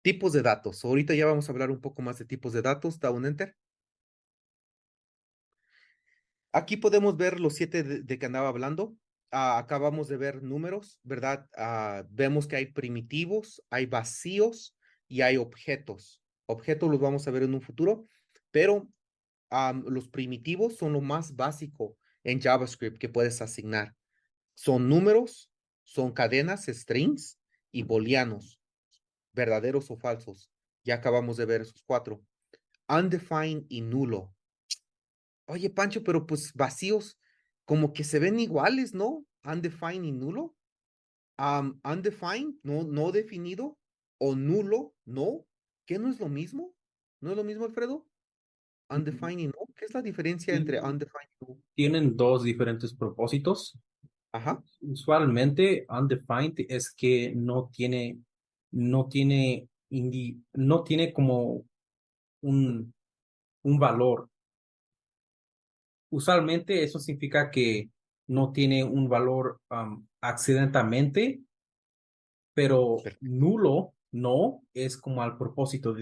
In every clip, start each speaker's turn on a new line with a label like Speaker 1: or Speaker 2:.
Speaker 1: Tipos de datos. Ahorita ya vamos a hablar un poco más de tipos de datos. Da un enter. Aquí podemos ver los siete de que andaba hablando. Acabamos de ver números, ¿verdad? Vemos que hay primitivos, hay vacíos y hay objetos. Objetos los vamos a ver en un futuro, pero los primitivos son lo más básico en JavaScript que puedes asignar. Son números, son cadenas, strings y booleanos, verdaderos o falsos. Ya acabamos de ver esos cuatro. Undefined y nulo. Oye, Pancho, pero pues vacíos como que se ven iguales, ¿no? Undefined y nulo. Undefined, no definido, o nulo, no. ¿Qué no es lo mismo? ¿No es lo mismo, Alfredo?
Speaker 2: Mm,
Speaker 1: Undefined y no. ¿Qué es la diferencia entre
Speaker 2: y
Speaker 1: undefined y null?
Speaker 2: tienen dos diferentes propósitos.
Speaker 1: Ajá,
Speaker 2: Usualmente, undefined es que no tiene como un, un valor. Usualmente eso significa que no tiene un valor accidentalmente, pero
Speaker 1: perfecto,
Speaker 2: nulo no es como al propósito,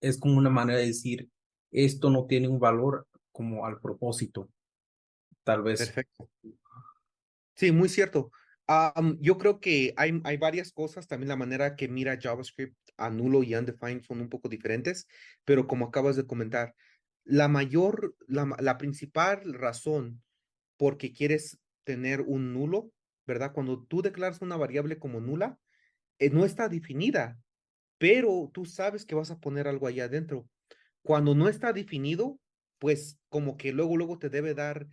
Speaker 2: es como una manera de decir, esto no tiene un valor como al propósito, tal vez.
Speaker 1: perfecto. Sí, muy cierto. Yo creo que hay varias cosas, también la manera que mira JavaScript a nulo y undefined son un poco diferentes, pero como acabas de comentar, la principal razón por que quieres tener un nulo, ¿verdad? Cuando tú declaras una variable como nula, no está definida, pero tú sabes que vas a poner algo allá adentro. Cuando no está definido, pues como que luego te debe dar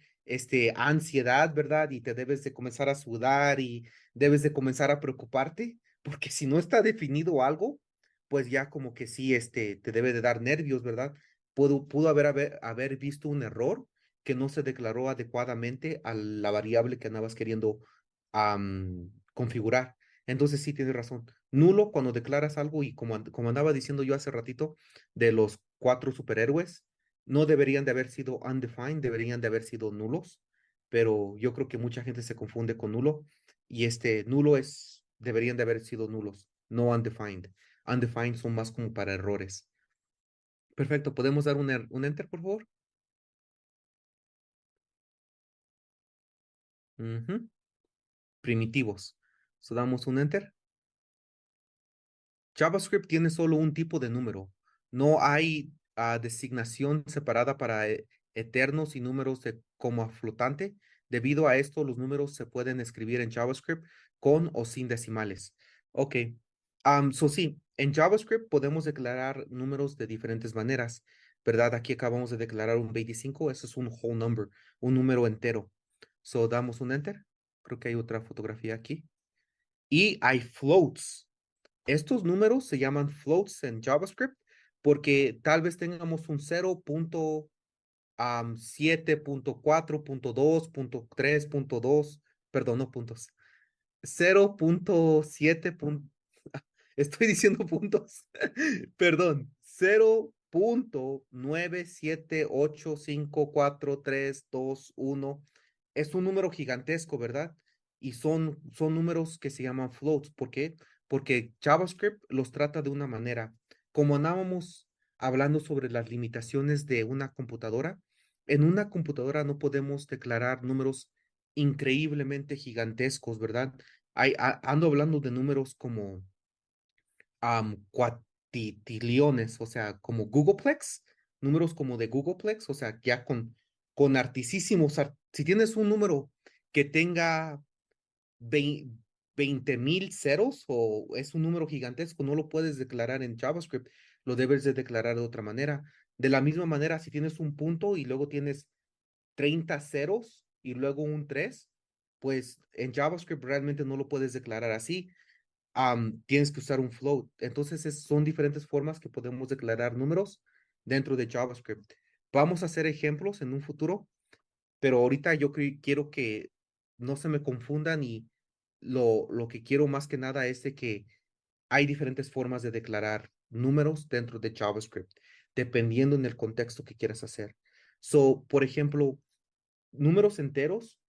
Speaker 1: ansiedad, ¿verdad? Y te debes de comenzar a sudar y debes de comenzar a preocuparte, porque si no está definido algo, pues ya como que sí, te debe de dar nervios, ¿verdad? Pudo haber visto un error que no se declaró adecuadamente a la variable que andabas queriendo configurar. Entonces sí tienes razón. Nulo cuando declaras algo y como andaba diciendo yo hace ratito de los cuatro superhéroes, no deberían de haber sido undefined, deberían de haber sido nulos, pero yo creo que mucha gente se confunde con nulo y deberían de haber sido nulos, no undefined. Undefined son más como para errores. Perfecto, ¿podemos dar un enter, por favor? Ujú. Primitivos. So, damos un enter. JavaScript tiene solo un tipo de número. No hay designación separada para eternos y números de coma flotante. Debido a esto, los números se pueden escribir en JavaScript con o sin decimales. Ok. Sí, en JavaScript podemos declarar números de diferentes maneras, ¿verdad? Aquí acabamos de declarar un 25. Eso es un whole number, un número entero. So, damos un enter. Creo que hay otra fotografía aquí. Y hay floats. Estos números se llaman floats en JavaScript porque tal vez tengamos un 0.7.4.2.3.2, perdón, no puntos, 0.7. Estoy diciendo puntos, perdón, 0.9785432 1. Es un número gigantesco, ¿verdad? Y son números que se llaman floats. ¿Por qué? Porque JavaScript los trata de una manera. Como andábamos hablando sobre las limitaciones de una computadora, en una computadora no podemos declarar números increíblemente gigantescos, ¿verdad? Ando hablando de números como cuatillones, o sea, como Googleplex, números como de Googleplex, o sea, ya con artísimos, si tienes un número que tenga 20,000 ceros o es un número gigantesco, no lo puedes declarar en JavaScript, lo debes de declarar de otra manera. De la misma manera, si tienes un punto y luego tienes 30 ceros y luego un 3, pues en JavaScript realmente no lo puedes declarar así. Tienes que usar un float. Entonces, son diferentes formas que podemos declarar números dentro de JavaScript. Vamos a hacer ejemplos en un futuro, pero ahorita yo quiero que no se me confundan y lo que quiero más que nada es de que hay diferentes formas de declarar números dentro de JavaScript, dependiendo en el contexto que quieras hacer. So, por ejemplo, números enteros,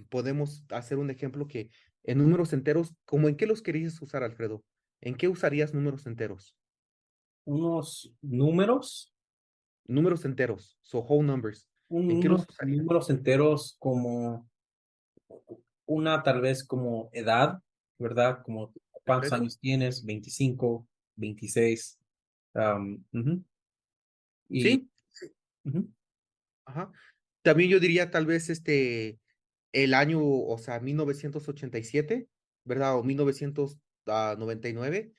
Speaker 1: podemos hacer un ejemplo que en números enteros, ¿cómo en qué los querías usar, Alfredo? ¿En qué usarías números enteros?
Speaker 2: unos números,
Speaker 1: Números enteros, so whole numbers. ¿En qué los
Speaker 2: unos
Speaker 1: usarías?
Speaker 2: números enteros como una tal vez como edad, ¿verdad? Como cuántos
Speaker 1: Perfecto.
Speaker 2: años tienes, 25, 26. Ujú. Y
Speaker 1: Sí,
Speaker 2: ujú.
Speaker 1: ajá. También yo diría tal vez el año, o sea, 1987, ¿verdad? O 1999.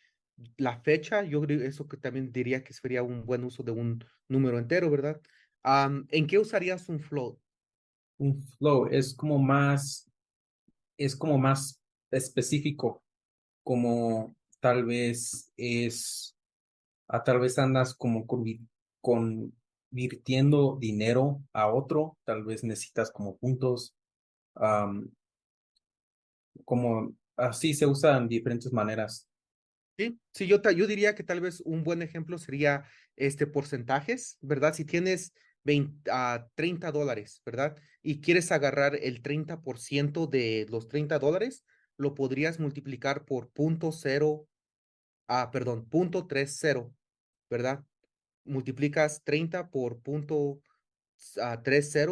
Speaker 1: La fecha, yo creo eso que también diría que sería un buen uso de un número entero, ¿verdad? ¿En qué usarías un float?
Speaker 2: Un flow es como más específico, como tal vez tal vez andas como convirtiendo dinero a otro, tal vez necesitas como puntos, am, como así se usa en diferentes maneras.
Speaker 1: Sí, sí, yo diría que tal vez un buen ejemplo sería porcentajes, ¿verdad? Si tienes $30, ¿verdad? Y quieres agarrar el 30% de los $30, lo podrías multiplicar por perdón, 0.30, ¿verdad? Multiplicas 30 por 30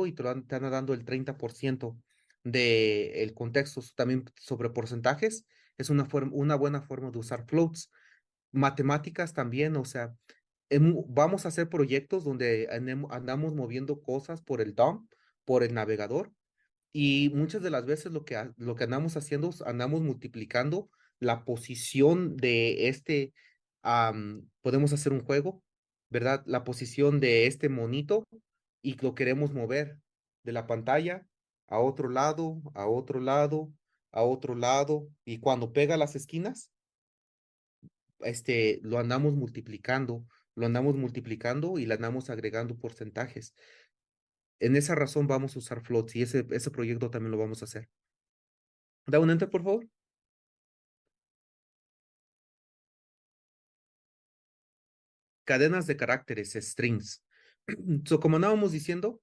Speaker 1: y te van dando el 30% del contexto. También sobre porcentajes es una buena forma de usar floats. Matemáticas también, o sea, vamos a hacer proyectos donde andamos moviendo cosas por el DOM, por el navegador, y muchas de las veces lo que andamos haciendo es andamos multiplicando la posición de podemos hacer un juego, ¿verdad? La posición de este monito y lo queremos mover de la pantalla a otro lado, a otro lado, a otro lado, y cuando pega las esquinas, lo andamos multiplicando y le andamos agregando porcentajes. En esa razón vamos a usar floats y ese proyecto también lo vamos a hacer. Da un enter, por favor. Cadenas de caracteres, strings. So, como andábamos diciendo,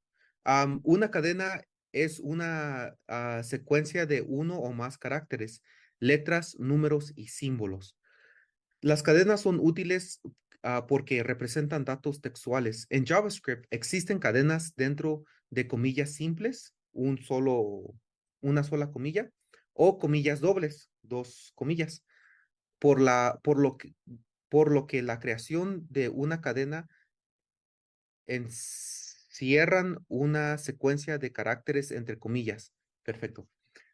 Speaker 1: una cadena es una secuencia de uno o más caracteres, letras, números y símbolos. Las cadenas son útiles porque representan datos textuales. En JavaScript existen cadenas dentro de comillas simples, una sola comilla, o comillas dobles, dos comillas. Por la, por lo que la creación de una cadena encierran una secuencia de caracteres entre comillas. Perfecto.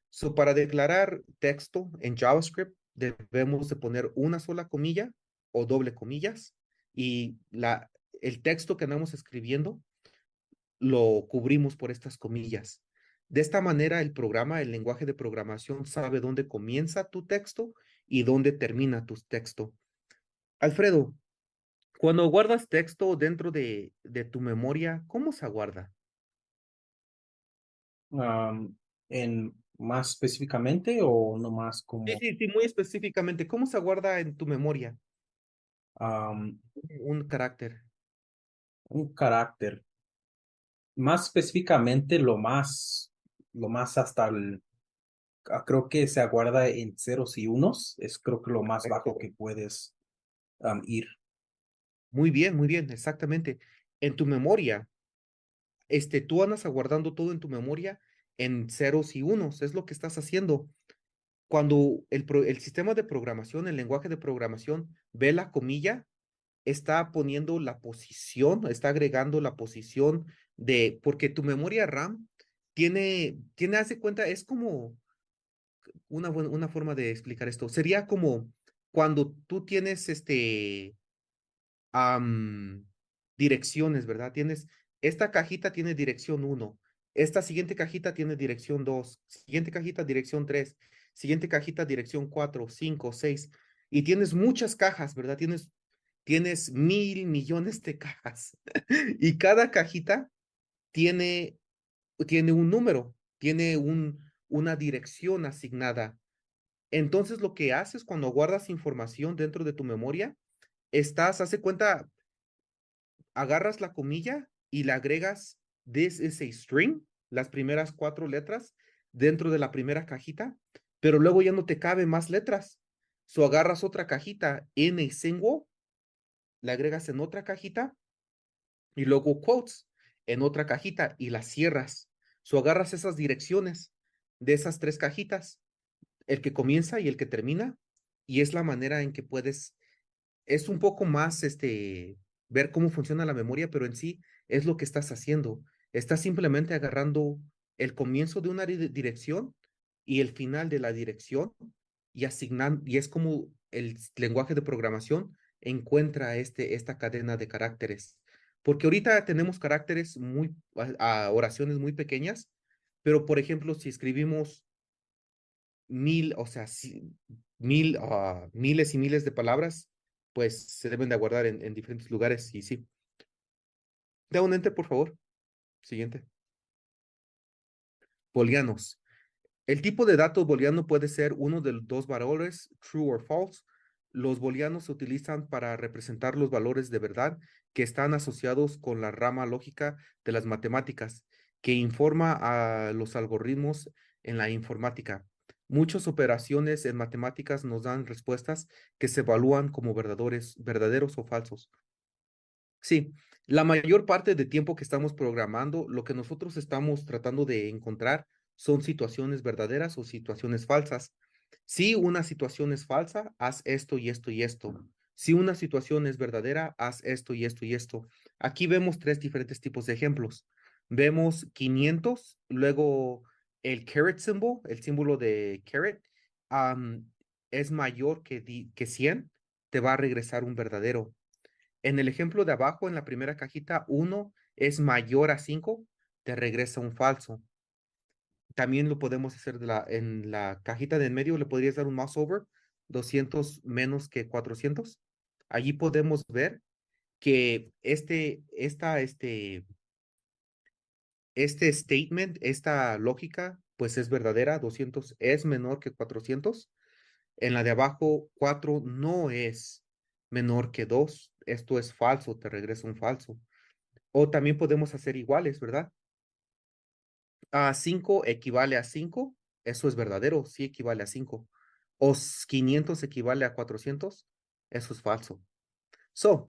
Speaker 1: So, para declarar texto en JavaScript, debemos de poner una sola comilla o doble comillas y el texto que andamos escribiendo lo cubrimos por estas comillas. De esta manera, el programa, el lenguaje de programación sabe dónde comienza tu texto y dónde termina tu texto. Alfredo, cuando guardas texto dentro de tu memoria, ¿cómo se guarda?
Speaker 2: En más específicamente o nomás
Speaker 1: Sí,
Speaker 2: como
Speaker 1: sí, sí, muy específicamente, ¿cómo se guarda en tu memoria
Speaker 2: am,
Speaker 1: un carácter?
Speaker 2: un carácter. Más específicamente lo más hasta creo que se aguarda en ceros y unos, es creo que lo más bajo
Speaker 1: Perfecto.
Speaker 2: que puedes ir.
Speaker 1: Muy bien, exactamente. En tu memoria, tú andas aguardando todo en tu memoria en ceros y unos, es lo que estás haciendo. Cuando el sistema de programación, el lenguaje de programación ve la comilla, está poniendo la posición, está agregando la posición porque tu memoria RAM hace cuenta, es como una forma de explicar esto. Sería como cuando tú tienes am, direcciones, ¿verdad? Esta cajita tiene dirección uno, esta siguiente cajita tiene dirección 2, siguiente cajita dirección 3, siguiente cajita dirección 4, 5, 6, y tienes muchas cajas, ¿verdad? Tienes mil millones de cajas y cada cajita tiene, tiene un número, tiene una dirección asignada. Entonces lo que haces cuando guardas información dentro de tu memoria, hace cuenta, agarras la comilla y le agregas this is a string, las primeras cuatro letras dentro de la primera cajita, pero luego ya no te cabe más letras. So agarras otra cajita in a single le agregas en otra cajita y luego quotes en otra cajita y las cierras. So agarras esas direcciones de esas tres cajitas, el que comienza y el que termina, y es la manera en que puedes, es un poco más ver cómo funciona la memoria, pero en sí es lo que estás haciendo. Estás simplemente agarrando el comienzo de una dirección y el final de la dirección y asignando, y es como el lenguaje de programación encuentra esta cadena de caracteres. Porque ahorita tenemos caracteres oraciones muy pequeñas, pero por ejemplo, si escribimos mil, o sea, miles y miles de palabras, pues se deben de guardar en diferentes lugares y sí. Da un enter, por favor. Siguiente. Booleanos. El tipo de dato booleano puede ser uno de los dos valores, true o false. Los booleanos se utilizan para representar los valores de verdad que están asociados con la rama lógica de las matemáticas, que informa a los algoritmos en la informática. Muchas operaciones en matemáticas nos dan respuestas que se evalúan como verdaderos o falsos. Sí, la mayor parte de tiempo que estamos programando, lo que nosotros estamos tratando de encontrar son situaciones verdaderas o situaciones falsas. Si una situación es falsa, haz esto y esto y esto. Si una situación es verdadera, haz esto y esto y esto. Aquí vemos tres diferentes tipos de ejemplos. Vemos 500, luego el caret symbol, el símbolo de caret, am, es mayor que 100, te va a regresar un verdadero. En el ejemplo de abajo, en la primera cajita, 1 es mayor a 5, te regresa un falso. También lo podemos hacer en la cajita de en medio, le podrías dar un mouse over, 200 menos que 400. Allí podemos ver que este statement, esta lógica, pues es verdadera, 200 es menor que 400. En la de abajo, 4 no es menor que 2. Esto es falso, te regresa un falso. O también podemos hacer iguales, ¿verdad? 5 equivale a 5, eso es verdadero, sí equivale a 5. O 500 equivale a 400, eso es falso. So,